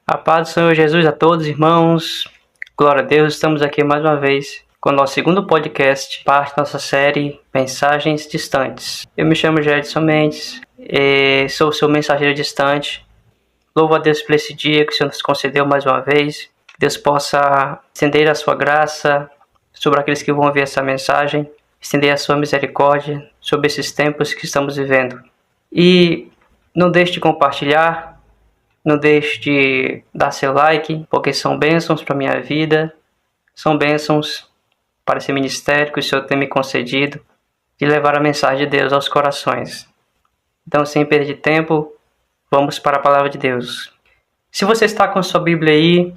A paz do Senhor Jesus a todos, irmãos. Glória a Deus, estamos aqui mais uma vez com o nosso segundo podcast, parte da nossa série Mensagens Distantes. Eu me chamo Jedson Mendes, sou o seu mensageiro distante. Louvo a Deus por esse dia que o Senhor nos concedeu mais uma vez. Que Deus possa estender a sua graça sobre aqueles que vão ouvir essa mensagem, estender a sua misericórdia sobre esses tempos que estamos vivendo. E não deixe de compartilhar, não deixe de dar seu like, porque são bênçãos para a minha vida, são bênçãos para esse ministério que o Senhor tem me concedido, de levar a mensagem de Deus aos corações. Então, sem perder tempo, vamos para a palavra de Deus. Se você está com a sua Bíblia aí,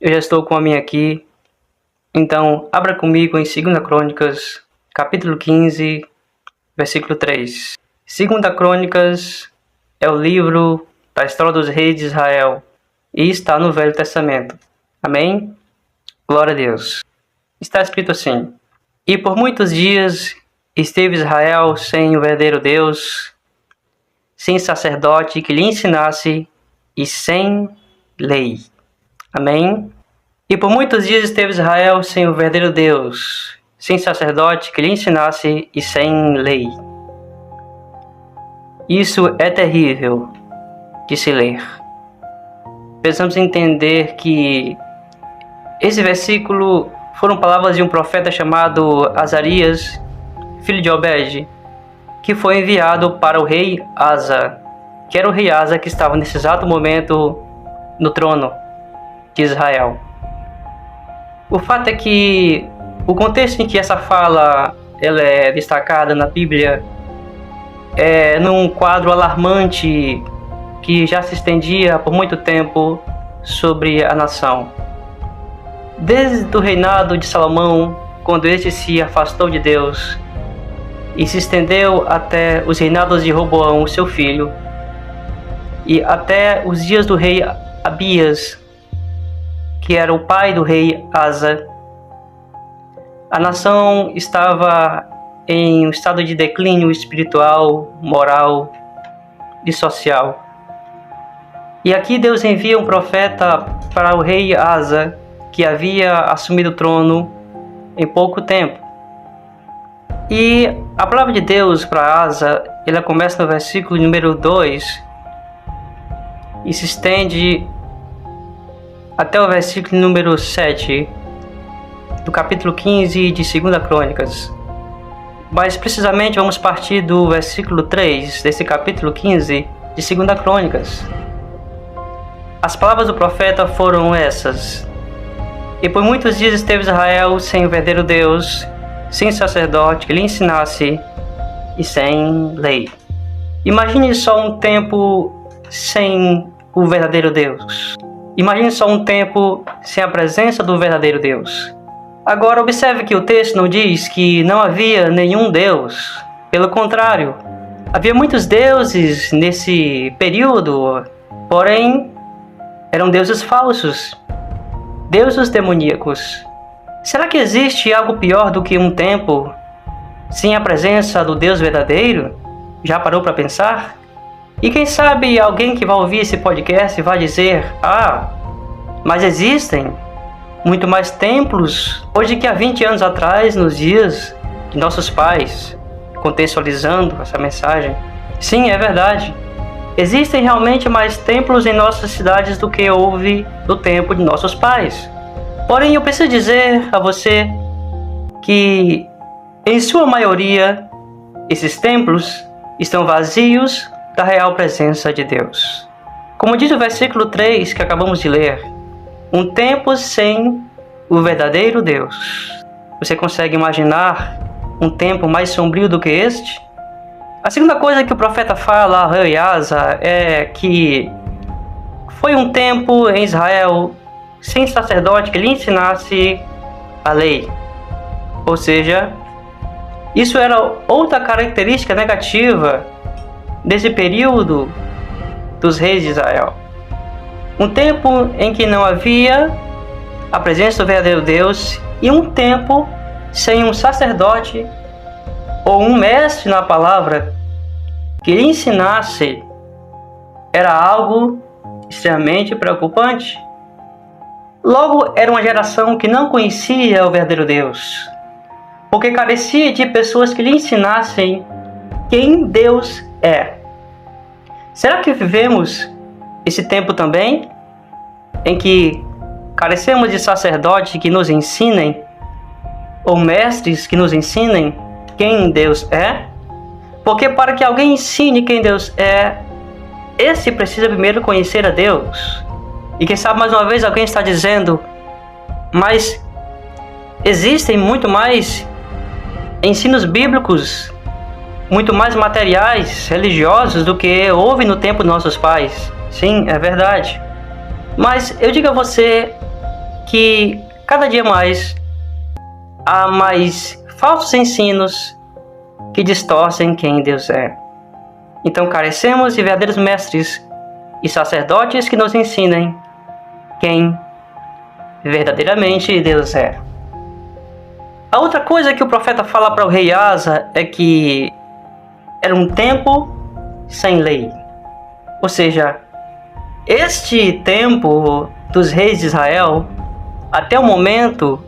eu já estou com a minha aqui, então abra comigo em 2 Crônicas, capítulo 15, versículo 3. 2 Crônicas é o livro da história dos reis de Israel e está no Velho Testamento. Amém? Glória a Deus. Está escrito assim: E por muitos dias esteve Israel sem o verdadeiro Deus, sem sacerdote que lhe ensinasse e sem lei. Amém? E por muitos dias esteve Israel sem o verdadeiro Deus, sem sacerdote que lhe ensinasse e sem lei. Isso é terrível de se ler. Precisamos entender que esse versículo foram palavras de um profeta chamado Azarias, filho de Obed, que foi enviado para o rei Asa, que era o rei Asa que estava nesse exato momento no trono de Israel. O fato é que o contexto em que essa fala ela é destacada na Bíblia é num quadro alarmante que já se estendia por muito tempo sobre a nação. Desde o reinado de Salomão, quando este se afastou de Deus, e se estendeu até os reinados de Roboão, seu filho, e até os dias do rei Abias, que era o pai do rei Asa, a nação estava em um estado de declínio espiritual, moral e social. E aqui Deus envia um profeta para o rei Asa, que havia assumido o trono em pouco tempo. E a palavra de Deus para Asa, ela começa no versículo número 2 e se estende até o versículo número 7 do capítulo 15 de 2 Crônicas. Mas precisamente vamos partir do versículo 3 desse capítulo 15 de 2 Crônicas. As palavras do profeta foram essas: E por muitos dias esteve Israel sem o verdadeiro Deus, sem sacerdote que lhe ensinasse e sem lei. Imagine só um tempo sem o verdadeiro Deus. Imagine só um tempo sem a presença do verdadeiro Deus. Agora observe que o texto não diz que não havia nenhum Deus. Pelo contrário, havia muitos deuses nesse período, porém eram deuses falsos, deuses demoníacos. Será que existe algo pior do que um tempo sem a presença do Deus verdadeiro? Já parou para pensar? E quem sabe alguém que vai ouvir esse podcast vai dizer: mas existem muito mais templos hoje que há 20 anos atrás, nos dias de nossos pais. Contextualizando essa mensagem, sim, é verdade. Existem realmente mais templos em nossas cidades do que houve no tempo de nossos pais. Porém, eu preciso dizer a você que, em sua maioria, esses templos estão vazios da real presença de Deus. Como diz o versículo 3 que acabamos de ler, um tempo sem o verdadeiro Deus. Você consegue imaginar um tempo mais sombrio do que este? A segunda coisa que o profeta fala ao rei Asa é que foi um tempo em Israel sem sacerdote que lhe ensinasse a lei. Ou seja, isso era outra característica negativa desse período dos reis de Israel. Um tempo em que não havia a presença do verdadeiro Deus e um tempo sem um sacerdote ou um mestre na palavra que lhe ensinasse era algo extremamente preocupante. Logo, era uma geração que não conhecia o verdadeiro Deus, porque carecia de pessoas que lhe ensinassem quem Deus é. Será que vivemos esse tempo também, em que carecemos de sacerdotes que nos ensinem, ou mestres que nos ensinem quem Deus é? Porque para que alguém ensine quem Deus é, esse precisa primeiro conhecer a Deus. E quem sabe mais uma vez alguém está dizendo, mas existem muito mais ensinos bíblicos, muito mais materiais religiosos do que houve no tempo dos nossos pais. Sim, é verdade. Mas eu digo a você que cada dia mais há mais falsos ensinos que distorcem quem Deus é. Então carecemos de verdadeiros mestres e sacerdotes que nos ensinem quem verdadeiramente Deus é. A outra coisa que o profeta fala para o rei Asa é que era um tempo sem lei. Ou seja, este tempo dos reis de Israel, até o momento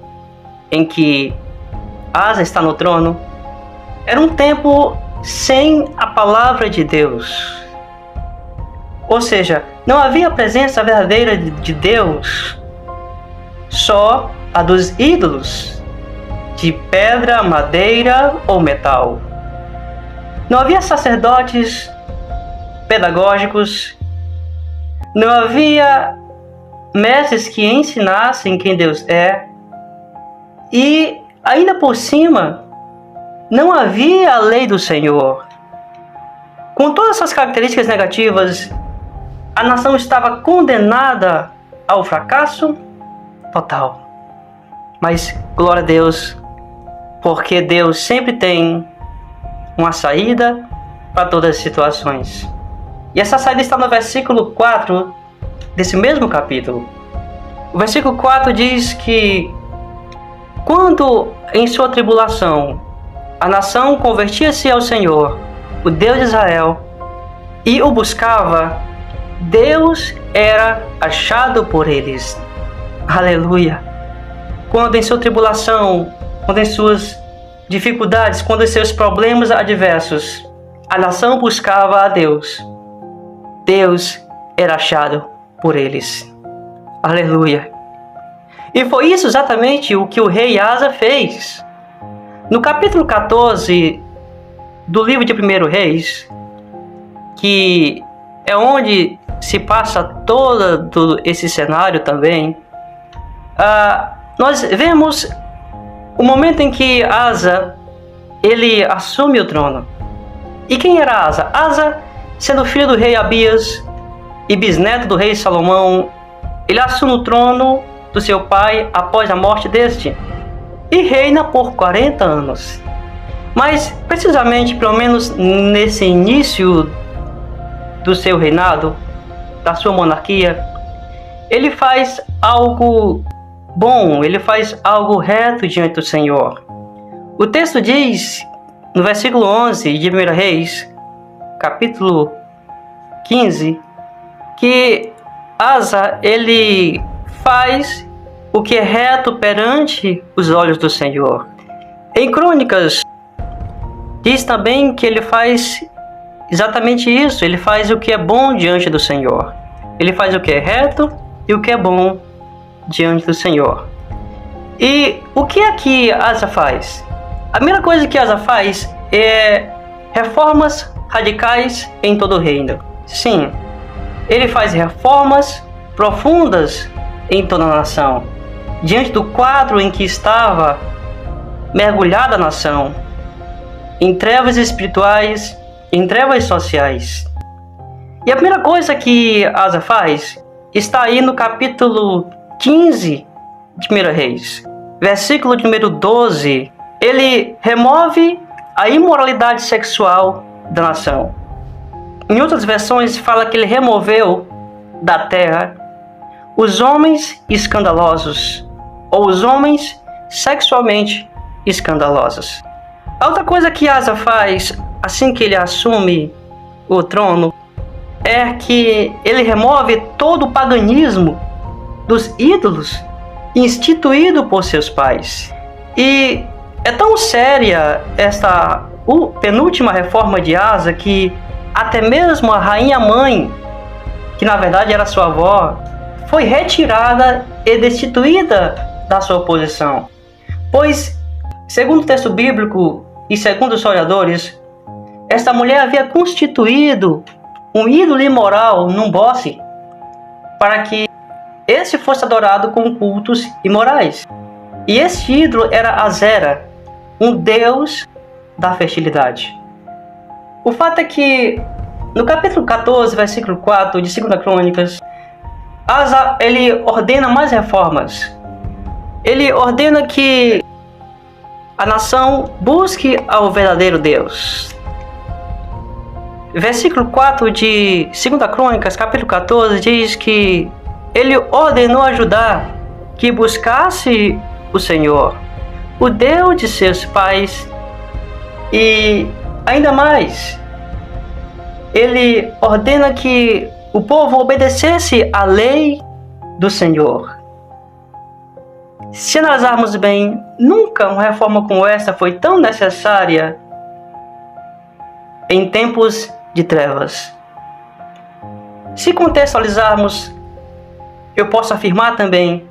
em que Asa está no trono, era um tempo sem a palavra de Deus. Ou seja, não havia a presença verdadeira de Deus, só a dos ídolos, de pedra, madeira ou metal. Não havia sacerdotes pedagógicos, não havia mestres que ensinassem quem Deus é, e ainda por cima, não havia a lei do Senhor. Com todas essas características negativas, a nação estava condenada ao fracasso total. Mas, glória a Deus, porque Deus sempre tem uma saída para todas as situações. E essa saída está no versículo 4 desse mesmo capítulo. O versículo 4 diz que quando em sua tribulação a nação convertia-se ao Senhor, o Deus de Israel, e o buscava, Deus era achado por eles. Aleluia! Quando em sua tribulação, quando em suas dificuldades, quando em seus problemas adversos, a nação buscava a Deus, Deus era achado por eles. Aleluia! E foi isso exatamente o que o rei Asa fez. No capítulo 14 do livro de 1 Reis, que é onde se passa todo esse cenário também, nós vemos o momento em que Asa ele assume o trono. E quem era Asa? Asa, sendo filho do rei Abias e bisneto do rei Salomão, ele assume o trono do seu pai após a morte deste e reina por 40 anos. Mas precisamente, pelo menos nesse início do seu reinado, da sua monarquia, ele faz algo bom, ele faz algo reto diante do Senhor. O texto diz, no versículo 11 de 1 Reis, capítulo 15, que Asa, ele faz o que é reto perante os olhos do Senhor. Em Crônicas, diz também que ele faz exatamente isso, ele faz o que é bom diante do Senhor. Ele faz o que é reto e o que é bom diante do Senhor. E o que é que Asa faz? A primeira coisa que Asa faz é reformas radicais em todo o reino. Sim, ele faz reformas profundas em toda a nação, diante do quadro em que estava mergulhada a nação, em trevas espirituais, em trevas sociais. E a primeira coisa que Asa faz está aí no capítulo 15 de 1 Reis, versículo de número 12. Ele remove a imoralidade sexual da nação. Em outras versões fala que ele removeu da terra os homens escandalosos, ou os homens sexualmente escandalosos. A outra coisa que Asa faz assim que ele assume o trono é que ele remove todo o paganismo dos ídolos instituído por seus pais. E é tão séria esta penúltima reforma de Asa que até mesmo a rainha mãe, que na verdade era sua avó, foi retirada e destituída da sua posição. Pois, segundo o texto bíblico e segundo os historiadores, esta mulher havia constituído um ídolo imoral num bosque para que esse fosse adorado com cultos imorais. E esse ídolo era Azera, um deus da fertilidade. O fato é que no capítulo 14, versículo 4 de 2 Crônicas, Asa ele ordena mais reformas. Ele ordena que a nação busque ao verdadeiro Deus. Versículo 4 de 2 Crônicas, capítulo 14, diz que ele ordenou a Judá que buscasse o Senhor, o Deus de seus pais, e ainda mais, ele ordena que o povo obedecesse à lei do Senhor. Se analisarmos bem, nunca uma reforma como esta foi tão necessária em tempos de trevas. Se contextualizarmos, eu posso afirmar também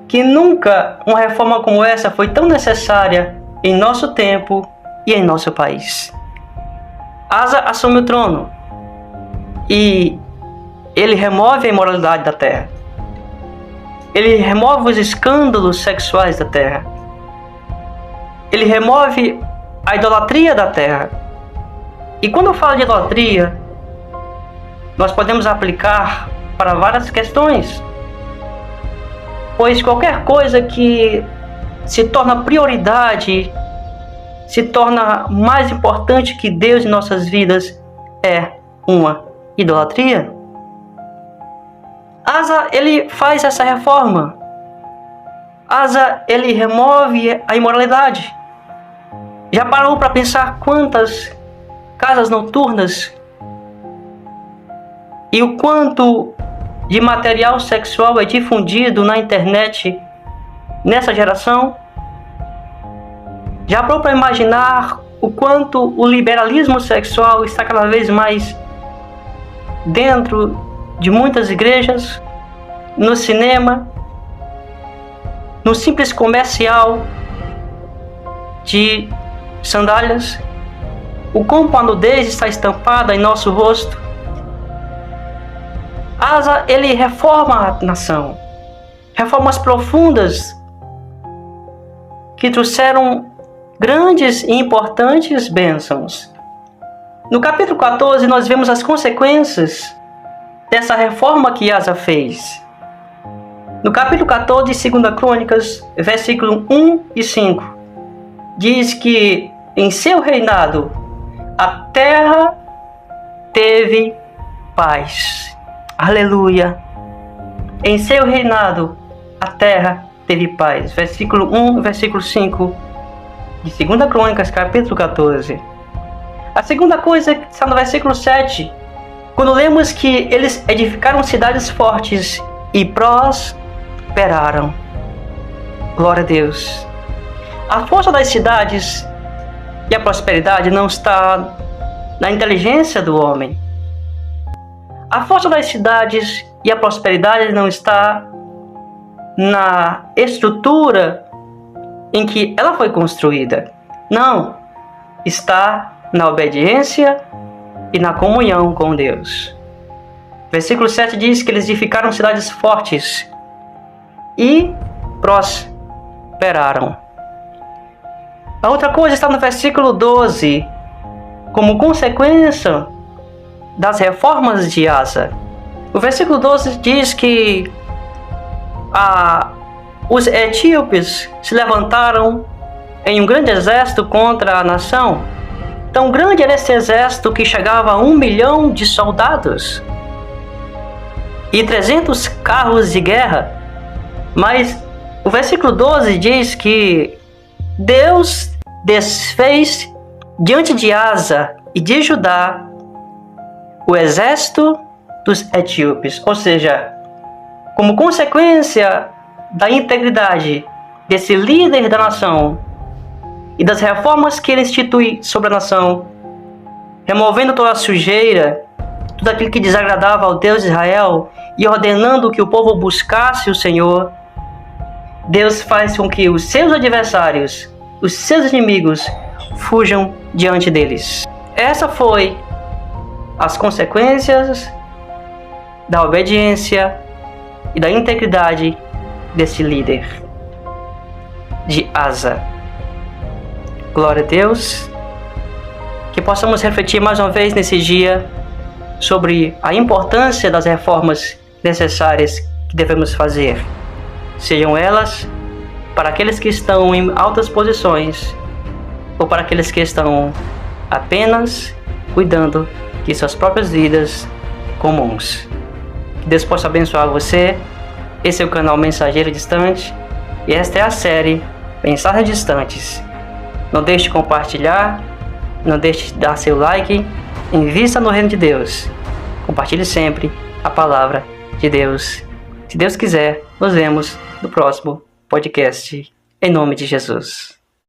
que nunca uma reforma como essa foi tão necessária em nosso tempo e em nosso país. Asa assume o trono e ele remove a imoralidade da terra. Ele remove os escândalos sexuais da terra. Ele remove a idolatria da terra. E quando eu falo de idolatria, nós podemos aplicar para várias questões. Pois qualquer coisa que se torna prioridade, se torna mais importante que Deus em nossas vidas, é uma idolatria. Asa, ele faz essa reforma. Asa, ele remove a imoralidade. Já parou para pensar quantas casas noturnas e o quanto de material sexual é difundido na internet nessa geração? Já parou para imaginar o quanto o liberalismo sexual está cada vez mais dentro de muitas igrejas, no cinema, no simples comercial de sandálias? O quão a nudez está estampada em nosso rosto? Asa, ele reforma a nação. Reformas profundas que trouxeram grandes e importantes bênçãos. No capítulo 14, nós vemos as consequências dessa reforma que Asa fez. No capítulo 14 de 2 Crônicas, versículo 1 e 5, diz que em seu reinado a terra teve paz. Aleluia! Em seu reinado a terra teve paz. Versículo 1 e versículo 5 de 2 Crônicas, capítulo 14. A segunda coisa está no versículo 7, quando lemos que eles edificaram cidades fortes e prosperaram. Glória a Deus. A força das cidades e a prosperidade não está na inteligência do homem. A força das cidades e a prosperidade não está na estrutura em que ela foi construída. Não. Está na obediência e na comunhão com Deus. Versículo 7 diz que eles edificaram cidades fortes e prosperaram. A outra coisa está no versículo 12, como consequência das reformas de Asa. O versículo 12 diz que os etíopes se levantaram em um grande exército contra a nação. Tão grande era esse exército que chegava a 1 milhão de soldados e 300 carros de guerra. Mas o versículo 12 diz que Deus desfez diante de Asa e de Judá o exército dos etíopes. Ou seja, como consequência da integridade desse líder da nação e das reformas que ele institui sobre a nação, removendo toda a sujeira, tudo aquilo que desagradava ao Deus de Israel e ordenando que o povo buscasse o Senhor, Deus faz com que os seus adversários, os seus inimigos, fujam diante deles. Essa foi as consequências da obediência e da integridade desse líder de Asa. Glória a Deus. Que possamos refletir mais uma vez nesse dia sobre a importância das reformas necessárias que devemos fazer, sejam elas para aqueles que estão em altas posições ou para aqueles que estão apenas cuidando de suas próprias vidas comuns. Que Deus possa abençoar você. Esse é o canal Mensageiro Distante e esta é a série Mensagens Distantes. Não deixe de compartilhar, não deixe de dar seu like, invista no reino de Deus. Compartilhe sempre a palavra de Deus. Se Deus quiser, nos vemos no próximo podcast. Em nome de Jesus.